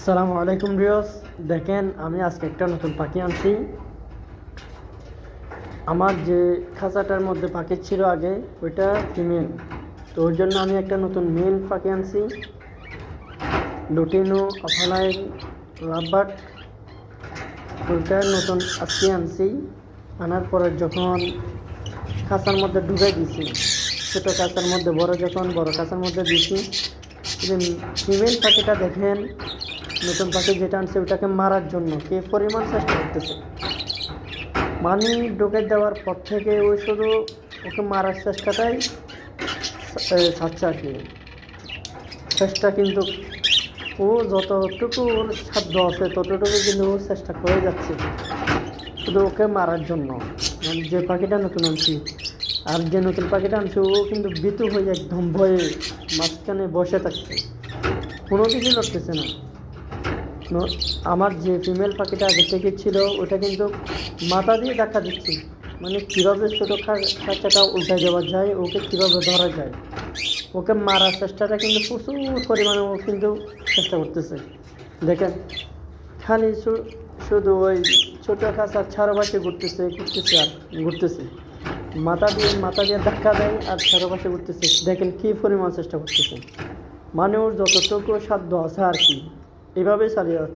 আসসালামু আলাইকুম রিয়স। দেখেন, আমি আজকে একটা নতুন পাখি আনছি। আমার যে খাঁচাটার মধ্যে পাখি ছিল আগে, ওইটা ফিমেল। তো ওর জন্য আমি একটা নতুন মেল পাখি আনছি, লুটিনো আফালাইন লাভবার্ড। ওইটা নতুন আজকে আনছি। আনার পরে যখন খাঁচার মধ্যে ঢুকে দিয়েছি, ছোটো খাঁচার মধ্যে বড় খাঁচার মধ্যে দিয়েছি, ফিমেল পাখিটা দেখেন, নতুন পাখি যেটা আনছে ওটাকে মারার জন্য কে পরিমাণ চেষ্টা করতেছে। পানি ঢুকে দেওয়ার পর থেকে ওই শুধু ওকে মারার চেষ্টাটাই ছাড়ছে আর কি। চেষ্টা কিন্তু ও যতটুকু ওর সাধ্য আছে ততটুকু কিন্তু ও চেষ্টা করে যাচ্ছে শুধু ওকে মারার জন্য। মানে যে পাখিটা নতুন আনছি আর যে নতুন পাখিটা আনছে ও কিন্তু ভীতু হয়ে একদম ভয়ে মাঝখানে বসে থাকছে, কোনো কিছু লড়তেছে না। আমার যে ফিমেল পাখিটা আগে থেকে ছিল ওটা কিন্তু মাথা দিয়ে ধাক্কা দিচ্ছে, মানে কীভাবে ছোটো খাঁচাটা উল্টে দেওয়া যায়, ওকে কীভাবে ধরা যায়, ওকে মারার চেষ্টাটা কিন্তু প্রচুর পরিমাণে ও কিন্তু চেষ্টা করতেছে। দেখেন, খালি শুধু ওই ছোটো খাঁচার চারপাশে ঘুরতেছে আর ঘুরতেছে, মাথা দিয়ে ধাক্কা দেয় আর চারপাশে ঘুরতেছে। দেখেন কী পরিমাণ চেষ্টা করতেছে, মানে ওর যতটুকু সাধ্য আছে আর কি, এভাবেই চালিয়ে যাচ্ছে।